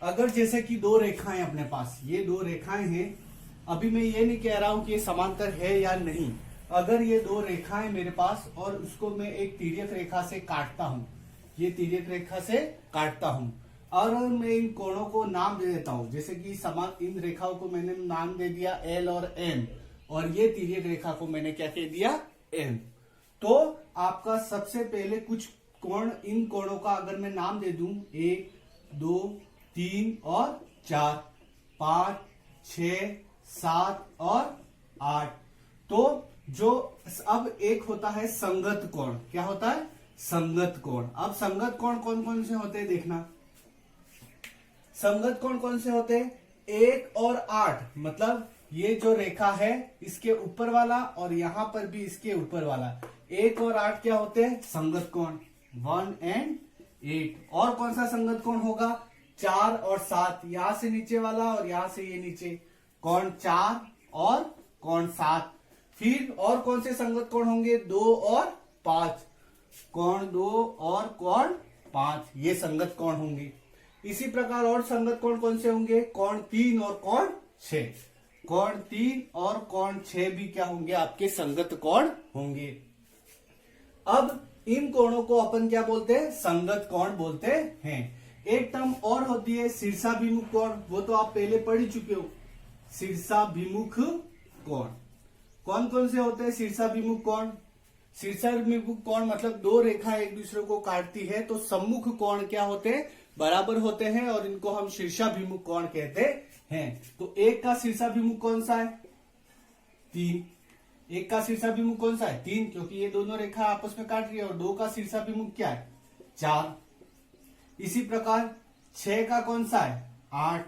अगर जैसे कि दो रेखाएं अपने पास, ये दो रेखाएं हैं, अभी मैं ये नहीं कह रहा हूं कि ये समांतर है या नहीं। अगर ये दो रेखाएं मेरे पास और उसको मैं एक तिर्यक रेखा से काटता हूं, ये तिर्यक रेखा से काटता हूं और मैं इन कोणों को नाम दे देता हूं, जैसे कि समान इन रेखाओं को मैंने नाम दे दिया एल और एम, और ये तिर्यक रेखा को मैंने क्या कह दिया एम। तो आपका सबसे पहले कुछ कोण, इन कोणों का अगर मैं नाम दे दूं 1 2 3 और 4 5 6 7 और 8, तो जो अब एक होता है संगत कोण। क्या होता है? संगत कोण। अब संगत कोण कौन कौन से होते हैं देखना। संगत कोण कौन से होते हैं? 1 और 8, मतलब ये जो रेखा है इसके ऊपर वाला और यहां पर भी इसके ऊपर वाला, 1 और 8 क्या होते हैं? संगत कोण, 1 and 8। और कौन सा संगत कोण होगा? 4 और 7, यहां से नीचे वाला और यहां से ये नीचे, कोण 4 और कोण 7। फिर और कौन से संगत कोण होंगे? 2 और 5, कोण 2 और कोण 5, ये संगत कोण होंगे। इसी प्रकार और संगत कोण कौन से होंगे? कोण 3 और कोण 6, कोण 3 और कोण 6 भी क्या होंगे? आपके संगत कोण होंगे। अब इन कोणों को अपन क्या बोलते हैं? संगत कोण बोलते हैं। एक टर्म और होती है शीर्षाभिमुख कोण, वो तो आप पहले पढ़ ही चुके हो। शीर्षाभिमुख कोण कौन कौन से होते हैं? शीर्षाभिमुख कोण, शीर्षाभिमुख कोण मतलब दो रेखाएं एक दूसरे को काटती है, तो सम्मुख कोण क्या होते हैं? बराबर होते हैं, और इनको हम शीर्षाभिमुख कोण कहते हैं। तो एक का शीर्षाभिमुख कौन सा है? 3। एक का शीर्षाभिमुख कौन सा है? 3, क्योंकि ये दोनों रेखा आपस में काट रही है। और 2 का शीर्षाभिमुख क्या है? 4। इसी प्रकार 6 का कौन सा है? 8।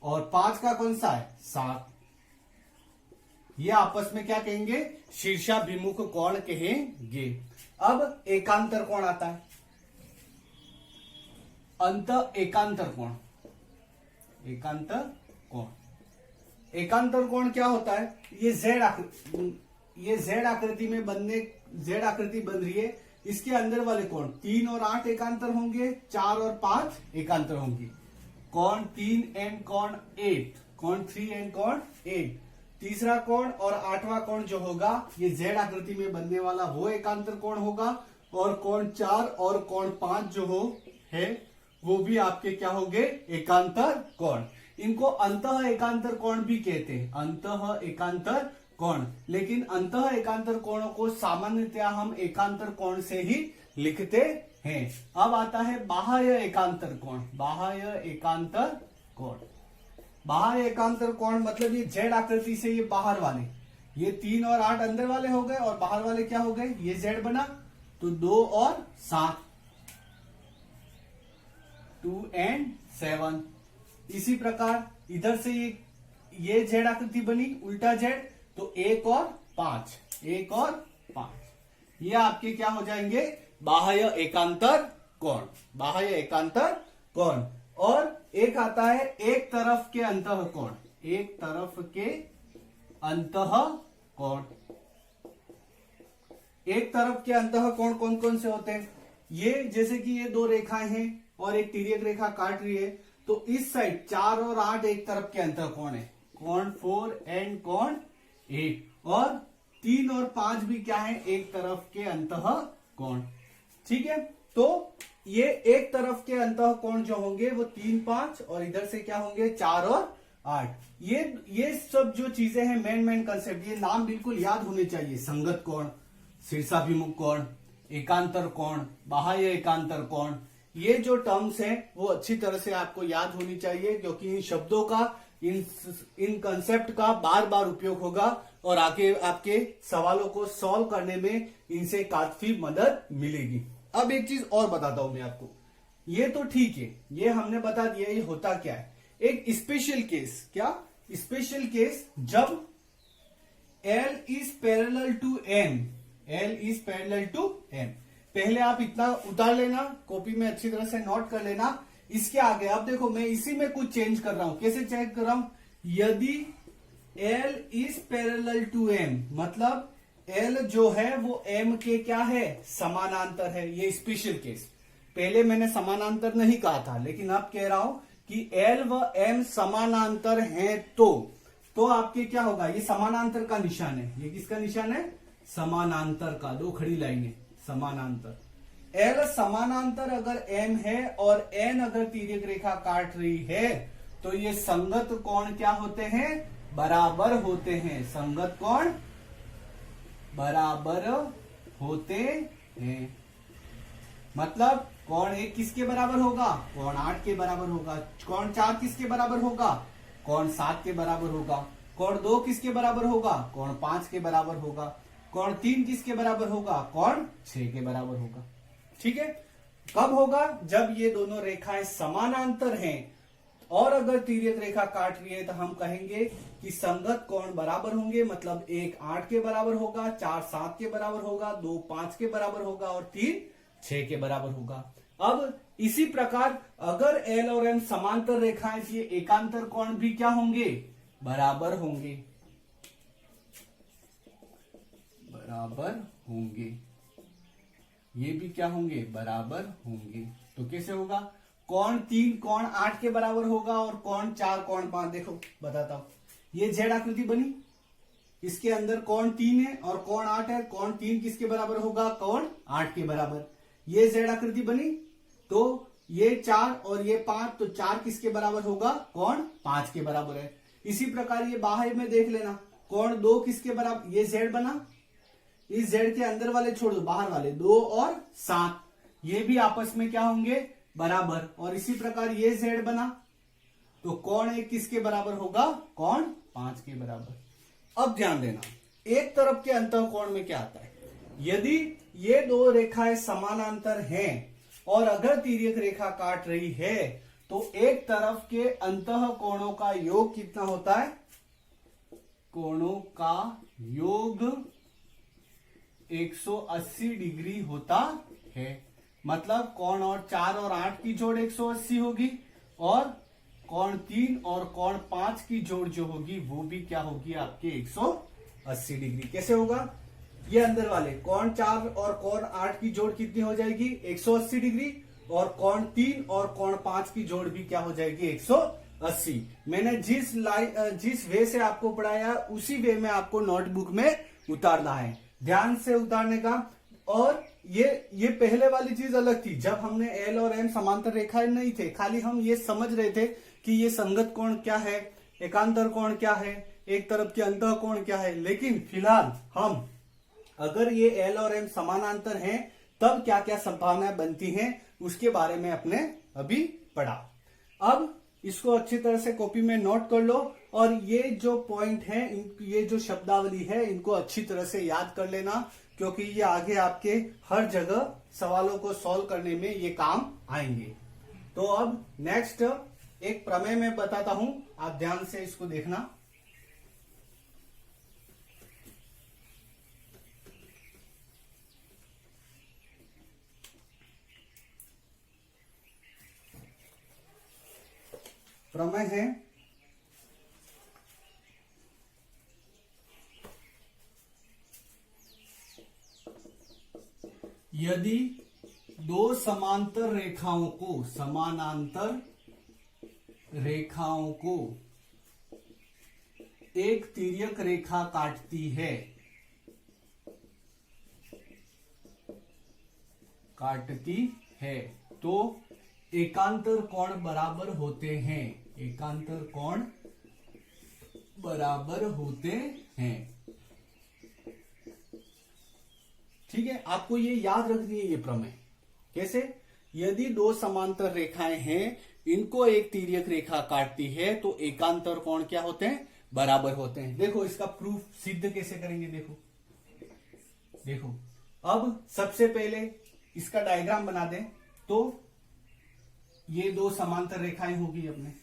और 5 का कौन सा है? 7। ये आपस में क्या कहेंगे? शीर्षाभिमुख कोण कहेंगे। अब एकांतर कोण आता है, अंत एकांतर कोण। एकांतर कोण, एकांतर कोण क्या होता है? ये जेड आकृति में जेड आकृति बन रही है, इसके अंदर वाले कोण 3 और 8 एकांतर होंगे, 4 और 5 एकांतर होंगे। कोण 3 एंड कोण 8, कोण 3 एंड कोण 8। तीसरा कोण और 8वां कोण जो होगा, ये जेड आकृति में बनने वाला वो एकांतर कोण होगा। और कोण 4 और कोण 5 जो है वो भी आपके क्या होंगे? एकांतर कोण। इनको अंतः एकांतर कोण भी कहते हैं, अंतः एकांतर कोण। लेकिन अंतः एकांतर कोणों को सामान्यतया हम एकांतर कोण से ही लिखते हैं। अब आता है बाह्य एकांतर कोण। बाह्य एकांतर कोण, बाह्य एकांतर कोण मतलब ये जेड आकृति से ये बाहर वाले, ये 3 और 8 अंदर वाले हो गए, और बाहर वाले क्या हो गए? ये जेड बना, तो 2 और 7, 2 and 7। इसी प्रकार इधर से ये जेड आकृति बनी, उल्टा जेड, तो 1 और 5, 1 और 5, ये आपके क्या हो जाएंगे? बाह्य एकांतर कोण, बाह्य एकांतर कोण। और एक आता है एक तरफ के अंतः कोण, एक तरफ के अंतः कोण। एक तरफ के अंतः कोण कौन कौन से होते हैं? ये जैसे कि ये दो रेखाएं हैं और एक तिर्यक रेखा काट रही है, तो इस साइड 4 और 8 एक तरफ के अंतः कोण है, कोण 4 एंड कोण 8। और 3 और 5 भी क्या है? एक तरफ के अंतः कोण। ठीक है, तो ये एक तरफ के अंतः कोण जो होंगे वो 3 5, और इधर से क्या होंगे? 4 और 8। ये सब जो चीजें हैं मेन कंसेप्ट, ये नाम बिल्कुल याद होने चाहिए। संगत कोण, शीर्षाभिमुख कोण, एकांतर कोण, बाह्य एकांतर कोण, ये जो टर्म्स हैं वो अच्छी तरह से आपको याद होनी चाहिए, क्योंकि इन शब्दों का, इन कंसेप्ट का बार बार उपयोग होगा और आगे आपके सवालों को सॉल्व करने में इनसे काफी मदद मिलेगी। अब एक चीज और बताता हूं मैं आपको। ये तो ठीक है, ये हमने बता दिया ये होता क्या है। एक स्पेशल केस, क्या स्पेशल केस? जब L is parallel to M, L is parallel to M। पहले आप इतना उतार लेना, कॉपी में अच्छी तरह से नोट कर लेना। इसके आगे अब देखो, मैं इसी में कुछ चेंज कर रहा हूं। कैसे चेंज कर रहा हूं? यदि L is parallel to M, मतलब L जो है वो M के क्या है? समानांतर है। ये स्पेशल केस, पहले मैंने समानांतर नहीं कहा था, लेकिन अब कह रहा हूं कि L व M समानांतर हैं तो आपके क्या होगा, ये समानांतर का निशान है। ये किसका निशान है? समानांतर का, दो खड़ी लाइनें समानांतर। L समानांतर अगर M है और N अगर तिर्यक रेखा काट रही है तो ये संगत कोण क्या होते हैं? बराबर होते हैं। संगत कोण बराबर होते हैं। मतलब कोण 1 किसके बराबर होगा? कोण 8 के बराबर होगा। कोण 4 किसके बराबर होगा? कोण 7 के बराबर होगा। कोण 2 किसके बराबर होगा? कोण 5 के बराबर होगा। कोण 3 किसके बराबर होगा? कोण 6 के बराबर होगा। ठीक है। कब होगा? जब ये दोनों रेखाएं समानांतर हैं और अगर तिर्यक रेखा काट रही है तो हम कहेंगे कि संगत कोण बराबर होंगे। मतलब 1 8 के बराबर होगा, 4 7 के बराबर होगा, 2 5 के बराबर होगा और 3 6 के बराबर होगा। अब इसी प्रकार अगर L और M समांतर रेखाएं, ये एकांतर कोण भी क्या होंगे? बराबर होंगे। बराबर होंगे। ये भी क्या होंगे? बराबर होंगे। तो कैसे होगा? कोण 3 कोण 8 के बराबर होगा और कोण 4 कोण 5। देखो बताता हूं, ये जेड आकृति बनी, इसके अंदर कोण 3 है और कोण 8 है। कोण 3 किसके बराबर होगा? कोण 8 के बराबर। ये जेड आकृति बनी तो ये 4 और ये 5, तो 4 किसके बराबर होगा? कोण 5 के बराबर है। इसी प्रकार ये बाहर में देख लेना, कोण 2 किसके बराबर? ये जेड बना, इस जेड के अंदर वाले छोड़ दो, बाहर वाले 2 और 7, ये भी आपस में क्या होंगे? बराबर। और इसी प्रकार ये जेड बना तो कोण 1 किसके बराबर होगा? कोण 5 के बराबर। अब ध्यान देना, एक तरफ के अंतः कोण में क्या आता है? यदि ये दो रेखाएं समानांतर हैं और अगर तिर्यक रेखा काट रही है तो एक तरफ के अंतः कोणों का योग कितना होता है? कोणों का योग 180 डिग्री होता है। मतलब कोण और 4 और 8 की जोड़ 180 होगी और कोण 3 और कोण 5 की जोड़ जो होगी वो भी क्या होगी? आपके 180 डिग्री। कैसे होगा? ये अंदर वाले कोण 4 और कोण 8 की जोड़ कितनी हो जाएगी? 180 डिग्री। और कोण 3 और कोण 5 की जोड़ भी क्या हो जाएगी? 180। मैंने जिस वे से आपको पढ़ाया उसी वे में आपको नोटबुक में उतारना है, ध्यान से उतारने का। और ये पहले वाली चीज अलग थी, जब हमने L और M समांतर रेखाएं नहीं थे, खाली हम ये समझ रहे थे कि ये संगत कोण क्या है, एकांतर कोण क्या है, एक तरफ के अंतः कोण क्या है। लेकिन फिलहाल हम अगर ये L और M समानांतर हैं तब क्या क्या संभावनाएं बनती हैं उसके बारे में अपने अभी पढ़ा। अब इसको अच्छी तरह से कॉपी में नोट कर लो और ये जो पॉइंट है, ये जो शब्दावली है, इनको अच्छी तरह से याद कर लेना, क्योंकि ये आगे आपके हर जगह सवालों को सॉल्व करने में ये काम आएंगे। तो अब नेक्स्ट एक प्रमेय में बताता हूं, आप ध्यान से इसको देखना। प्रमेय है यदि दो समांतर रेखाओं को एक तिर्यक रेखा काटती है तो एकांतर कोण बराबर होते हैं। एकांतर कोण बराबर होते हैं। ठीक है, आपको ये याद रखनी है ये प्रमेय। कैसे? यदि दो समांतर रेखाएं हैं, इनको एक तिर्यक रेखा काटती है तो एकांतर कोण क्या होते हैं? बराबर होते हैं। देखो इसका प्रूफ सिद्ध कैसे करेंगे, देखो अब सबसे पहले इसका डायग्राम बना दें तो ये दो समांतर रेखाएं होगी अपने,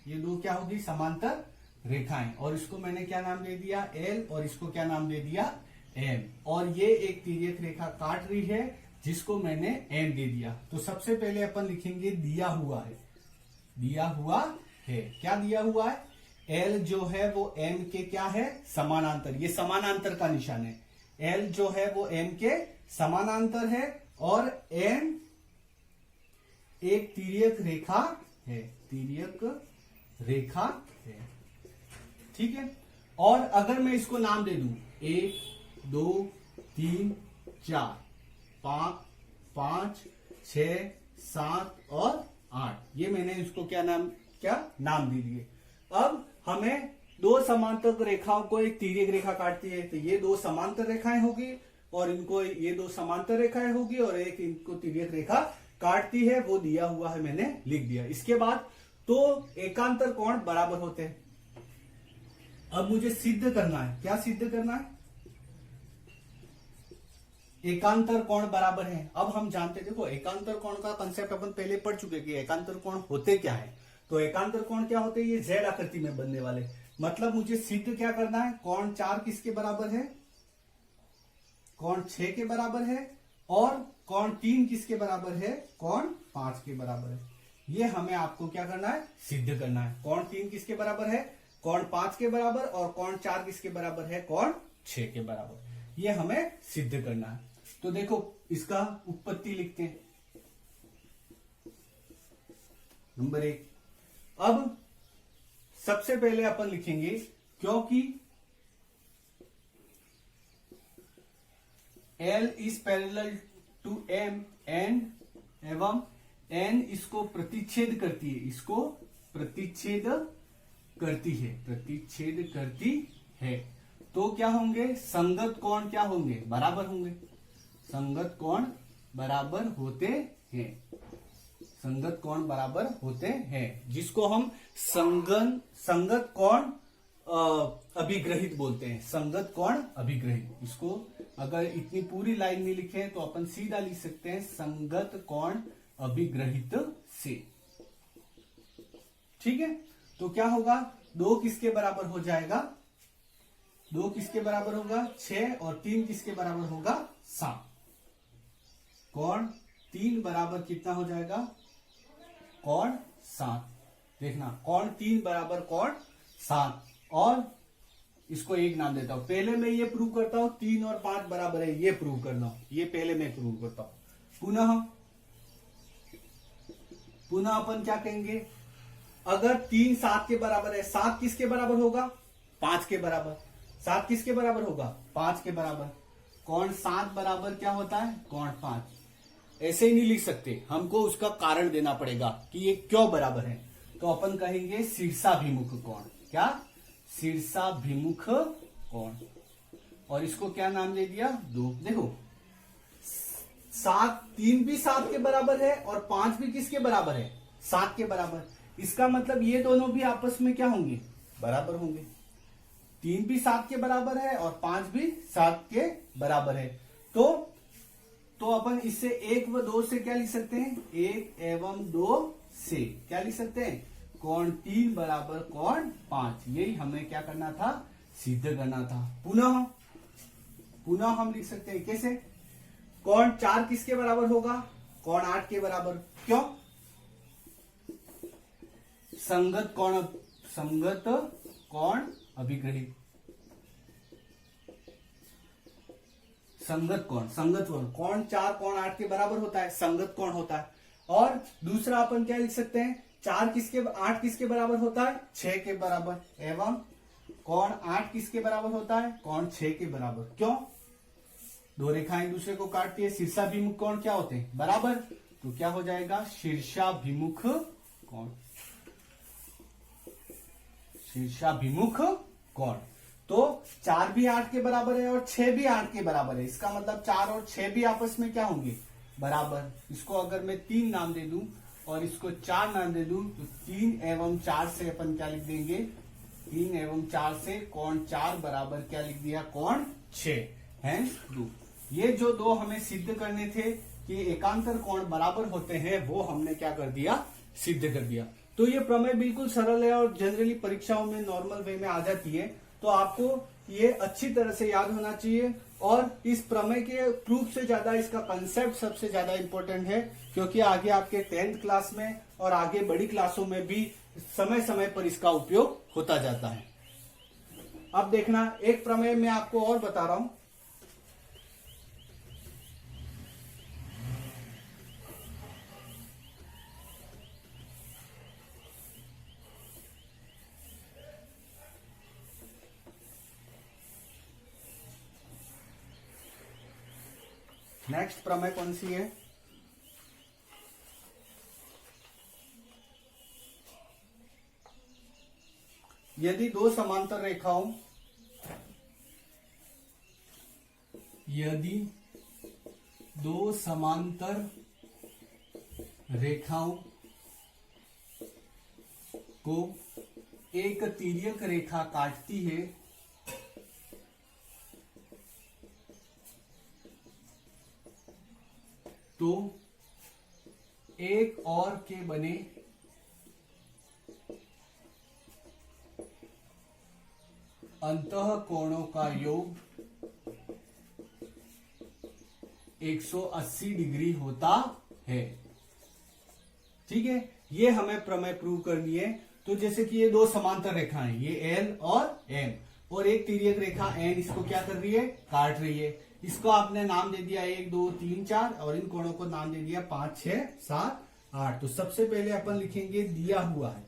ये दो क्या होगी? समांतर रेखाएं। और इसको मैंने क्या नाम दे दिया? L, और इसको क्या नाम दे दिया? M। और ये एक तिर्यक रेखा काट रही है जिसको मैंने M दे दिया। तो सबसे पहले अपन लिखेंगे दिया हुआ है। क्या दिया हुआ है? L जो है वो M के क्या है? समानांतर। ये समानांतर का निशान है। L जो है वो M के समानांतर है और M एक तिर्यक रेखा है, तिर्यक रेखा है। ठीक है, और अगर मैं इसको नाम दे दूं 1 2 3 4 5 6 7 और 8, ये मैंने इसको क्या नाम दे दिए। अब हमें दो समांतर रेखाओं को एक तिर्यक रेखा काटती है, तो ये दो समांतर रेखाएं होगी और इनको ये दो समांतर रेखाएं होगी और एक इनको तिर्यक रेखा काटती है, वो दिया हुआ है, मैंने लिख दिया। इसके बाद तो एकांतर कोण बराबर होते हैं। अब मुझे सिद्ध करना है, क्या सिद्ध करना है? एकांतर कोण बराबर है। अब हम जानते, देखो एकांतर कोण का कंसेप्ट अपन पहले पढ़ चुके कि एकांतर कोण होते क्या है। तो एकांतर कोण क्या होते हैं? ये जेड आकृति में बनने वाले। मतलब मुझे सिद्ध क्या करना है? कोण 4 किसके बराबर है? कोण 6 के बराबर है। और कोण 3 किसके बराबर है? कोण 5 के बराबर है। ये हमें आपको क्या करना है? सिद्ध करना है। कोण 3 किसके बराबर है? कोण 5 के बराबर। और कोण 4 किसके बराबर है? कोण 6 के बराबर। ये हमें सिद्ध करना है। तो देखो इसका उत्पत्ति लिखते हैं। नंबर 1, अब सबसे पहले अपन लिखेंगे क्योंकि L is parallel to M एवं N इसको प्रतिच्छेद करती है, इसको प्रतिच्छेद करती है, प्रतिच्छेद करती है। तो क्या होंगे? संगत कोण क्या होंगे? बराबर होंगे। संगत कोण बराबर होते हैं, संगत कोण बराबर होते हैं, जिसको हम संगत कोण अभिग्रहित बोलते हैं। संगत कोण अभिग्रहित, इसको अगर इतनी पूरी लाइन में लिखे तो अपन सीधा लिख सकते हैं संगत कोण अभिग्रहित से। ठीक है, तो क्या होगा? 2 किसके बराबर हो जाएगा? 2 किसके बराबर होगा? 6 और 3 किसके बराबर होगा? 7। कोण 3 बराबर कितना हो जाएगा? कोण 7। देखना, कोण 3 बराबर कोण 7। और इसको एक नाम देता हूं। पहले मैं ये प्रूव करता हूं 3 और 5 बराबर है, ये प्रूव करना हूं। ये पहले मैं प्रूव करता हूं। पुनः अपन क्या कहेंगे? अगर 3 7 के बराबर है, 7 किसके बराबर होगा? 5 के बराबर। 7 किसके बराबर होगा? 5 के बराबर। कोण 7 बराबर क्या होता है? कोण 5। ऐसे ही नहीं लिख सकते, हमको उसका कारण देना पड़ेगा कि ये क्यों बराबर है। तो अपन कहेंगे शीर्षाभिमुख कोण। क्या? शीर्षाभिमुख कोण। और इसको क्या नाम दे दिया? 2। देखो 3 भी 7 के बराबर है और 5 भी किसके बराबर है? 7 के बराबर। इसका मतलब ये दोनों भी आपस में क्या होंगे? बराबर होंगे। 3 भी 7 के बराबर है और 5 भी 7 के बराबर है। तो अपन इससे 1 व 2 से क्या लिख सकते हैं? 1 एवं 2 से क्या लिख सकते हैं? कोण 3 बराबर कोण 5। यही हमें क्या करना था? सिद्ध करना था। पुनः हम लिख सकते हैं कैसे? कोण 4 किसके बराबर होगा? कोण 8 के बराबर। क्यों? संगत कोण अभिग्रहित। संगत कोण कोण 4 कोण 8 के बराबर होता है, संगत कोण होता है। और दूसरा अपन क्या लिख सकते हैं? 8 किसके बराबर होता है? 6 के बराबर। एवं कोण 8 किसके बराबर होता है? कोण 6 के बराबर। क्यों? 2 रेखाएं दूसरे को काटती है। शीर्षाभिमुख कोण क्या होते हैं? बराबर। तो क्या हो जाएगा? शीर्षाभिमुख कोण। शीर्षाभिमुख कोण। तो 4 भी 8 के बराबर है और 6 भी 8 के बराबर है। इसका मतलब 4 और 6 भी आपस में क्या होंगे? बराबर। इसको अगर मैं 3 नाम दे दूं और इसको 4 नाम दे दूं तो 3 एवं 4 से अपन क्या लिख देंगे? 3 एवं 4 से कोण 4 बराबर क्या लिख दिया? कोण 6 है 2। ये जो 2 हमें सिद्ध करने थे कि एकांतर कोण बराबर होते हैं, वो हमने क्या कर दिया? सिद्ध कर दिया। तो ये प्रमेय बिल्कुल सरल है और जनरली परीक्षाओं में नॉर्मल वे में आ जाती है। तो आपको ये अच्छी तरह से याद होना चाहिए। और इस प्रमेय के प्रूफ से ज्यादा इसका कंसेप्ट सबसे ज्यादा इंपॉर्टेंट है, क्योंकि आगे आपके 10th क्लास में और आगे बड़ी क्लासों में भी समय समय पर इसका उपयोग होता जाता है। अब देखना, एक प्रमेय मैं आपको और बता रहा हूं। नेक्स्ट प्रमेय कौन सी है? यदि दो समांतर रेखाओं को एक तिर्यक रेखा काटती है तो एक और के बने अंतः कोणों का योग 180 डिग्री होता है। ठीक है, ये हमें प्रमेय प्रूव करनी है। तो जैसे कि ये दो समांतर रेखाएं, ये L और M, और एक तिर्यक रेखा N इसको क्या कर रही है? काट रही है। इसको आपने नाम दे दिया 1 2 3 4, और इन कोणों को नाम दे दिया 5 6 7 8। तो सबसे पहले अपन लिखेंगे दिया हुआ है।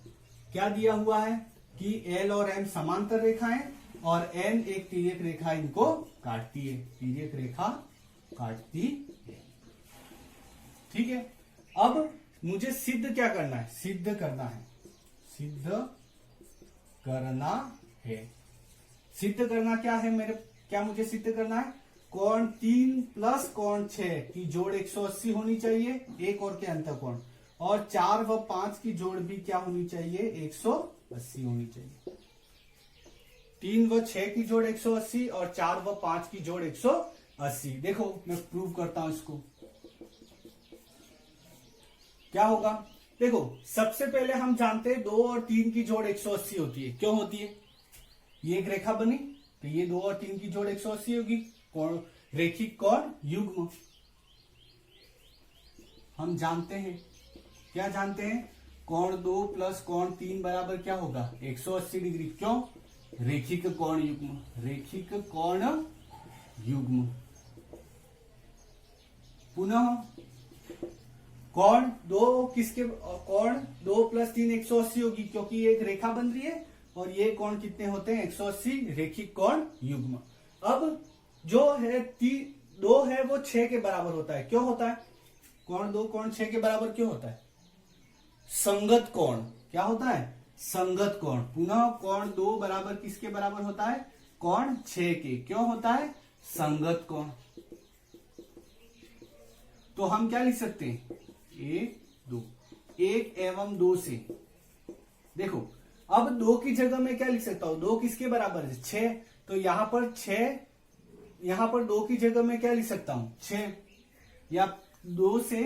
क्या दिया हुआ है? कि L और M समांतर रेखाएं और N एक तिर्यक रेखा इनको काटती है, तिर्यक रेखा काटती है। ठीक है, अब मुझे सिद्ध क्या करना है? सिद्ध करना है। सिद्ध करना क्या है मेरे? क्या मुझे सिद्ध करना है? कोण 3 प्लस कोण 6 की जोड़ 180 होनी चाहिए, एक और के अंतर कोण, और 4 व 5 की जोड़ भी क्या होनी चाहिए? 180 होनी चाहिए। 3 व 6 की जोड़ 180 और 4 व 5 की जोड़ 180। देखो मैं प्रूव करता हूं इसको। क्या होगा? देखो सबसे पहले हम जानते हैं 2 और 3 की जोड़ 180 होती है। क्यों होती है? ये एक रेखा बनी तो ये 2 और 3 की जोड़ 180 होगी। कोण, रेखिक कोण युग्म हम जानते हैं। क्या जानते हैं? कोण 2 प्लस कोण 3 बराबर क्या होगा? 180 डिग्री। क्यों? रेखिक कोण युग्म, रेखिक कोण युग्म। पुनः कोण 2 किसके? कोण 2 प्लस 3 180 होगी, क्योंकि ये एक रेखा बन रही है, और ये कोण कितने होते हैं? 180, रेखिक कोण युग्म। अब जो है 2 है वो 6 के बराबर होता है। क्यों होता है? कोण 2 कोण 6 के बराबर क्यों होता है? संगत कोण। क्या होता है? संगत कोण। पुनः कोण 2 बराबर किसके बराबर होता है? कोण 6 के। क्यों होता है? संगत कोण। तो हम क्या लिख सकते हैं? 1 2, 1 एवं 2 से। देखो अब 2 की जगह में क्या लिख सकता हूं? 2 किसके बराबर है? 6। तो यहां पर 6, यहां पर 2 की जगह में क्या लिख सकता हूं? 6, या 2 से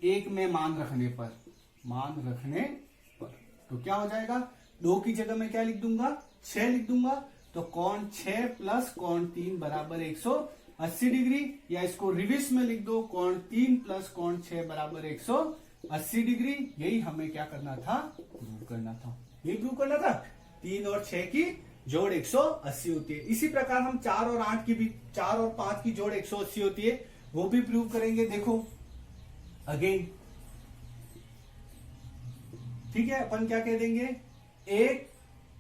1 में मान रखने पर, तो क्या हो जाएगा? 2 की जगह में क्या लिख दूंगा? 6 लिख दूंगा। तो कोण 6 प्लस कोण 3 बराबर 180 डिग्री, या इसको रिवर्स में लिख दो, कोण 3 प्लस कोण 6 बराबर 180 डिग्री। यही हमें क्या करना था? प्रूव करना था। यही प्रूव करना था। 3 और 6 की जोड़ 180 होती है। इसी प्रकार हम 4 और 8 की भी, 4 और 5 की जोड़ 180 होती है, वो भी प्रूव करेंगे। देखो अगेन, ठीक है, अपन क्या कह देंगे?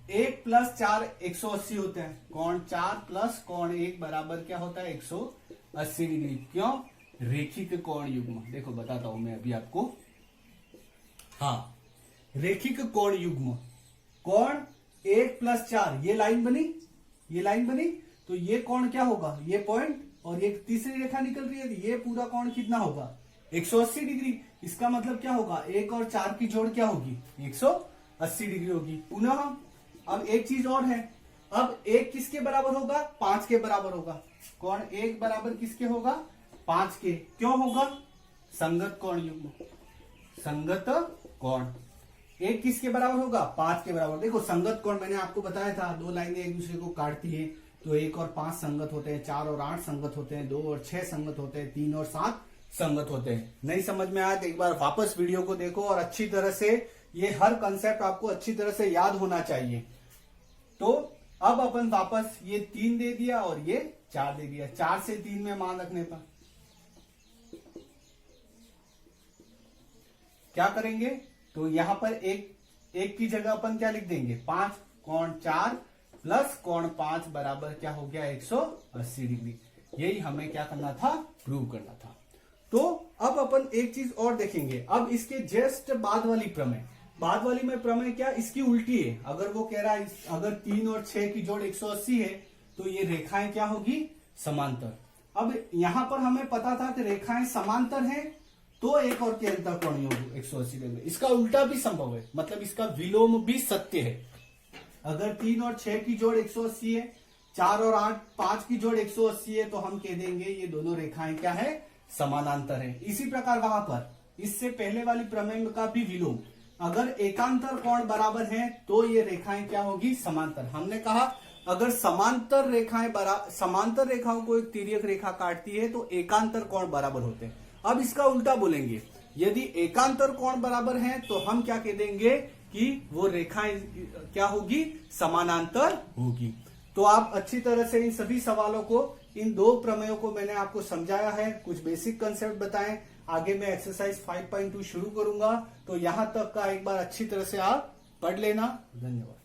1 प्लस 4 180 होते हैं। कोण 4 प्लस कोण 1 बराबर क्या होता है? 180 डिग्री। क्यों? रेखिक कोण युग्म। देखो बताता हूं मैं अभी आपको। हाँ, रेखिक कोण युग्म। कोण 1 प्लस 4, ये लाइन बनी, तो ये कोण क्या होगा? ये पॉइंट, और ये तीसरी रेखा निकल रही है, ये पूरा कोण कितना होगा? 180 डिग्री। इसका मतलब क्या होगा? 1 और 4 की जोड़ क्या होगी? 180 डिग्री होगी। पुनः अब एक चीज और है, अब 1 किसके बराबर होगा? 5 के बराबर होगा। कोण 1 बराबर किसके होगा? 5 के। क्यों होगा? संगत कोण युग्म, संगत कोण। 1 किसके बराबर होगा? 5 के बराबर। देखो संगत कोण मैंने आपको बताया था, 2 लाइनें एक दूसरे को काटती है, तो 1 और 5 संगत होते हैं, 4 और 8 संगत होते हैं, 2 और 6 संगत होते हैं, 3 और 7 संगत होते हैं। नहीं समझ में आया तो एक बार वापस वीडियो को देखो, और अच्छी तरह से ये हर कंसेप्ट आपको अच्छी तरह से याद होना चाहिए। तो अब अपन वापस ये 3 दे दिया और ये 4 दे दिया। 4 से 3 में मान रखने पर क्या करेंगे? तो यहां पर एक की जगह अपन क्या लिख देंगे? 5। कोण 4 प्लस कोण 5 बराबर क्या हो गया? 180 डिग्री। यही हमें क्या करना था, प्रूव करना था। तो अब अपन एक चीज और देखेंगे। अब इसके जस्ट बाद वाली प्रमेय, बाद वाली में प्रमेय क्या, इसकी उल्टी है। अगर वो कह रहा है अगर 3 और 6 की जोड़ 180 है तो ये रेखाएं क्या होगी, समांतर। अब यहां पर हमें पता था कि रेखाएं समांतर हैं तो एक और के अंतर कोणीय होगी 180 डिग्री। इसका उल्टा भी संभव है, मतलब इसका विलोम भी सत्य है। अगर 3 और 6 की जोड़ 180 है, 4 और 8 5 की जोड़ 180 है, तो हम कह देंगे ये दोनों रेखाएं क्या है, समानांतर है। इसी प्रकार वहां पर इससे पहले वाली प्रमेय का भी विलोम, अगर एकांतर कोण बराबर है तो ये रेखाएं क्या होगी, समांतर। हमने कहा अगर समांतर रेखाओं को एक तिर्यक रेखा काटती है तो एकांतर कोण बराबर होते हैं। अब इसका उल्टा बोलेंगे, यदि एकांतर कोण बराबर है तो हम क्या कह देंगे कि वो रेखाएं क्या होगी, समानांतर होगी। तो आप अच्छी तरह से इन सभी सवालों को, इन 2 प्रमेयों को मैंने आपको समझाया है, कुछ बेसिक कंसेप्ट बताएं। आगे मैं एक्सरसाइज 5.2 शुरू करूंगा, तो यहां तक का एक बार अच्छी तरह से आप पढ़ लेना। धन्यवाद।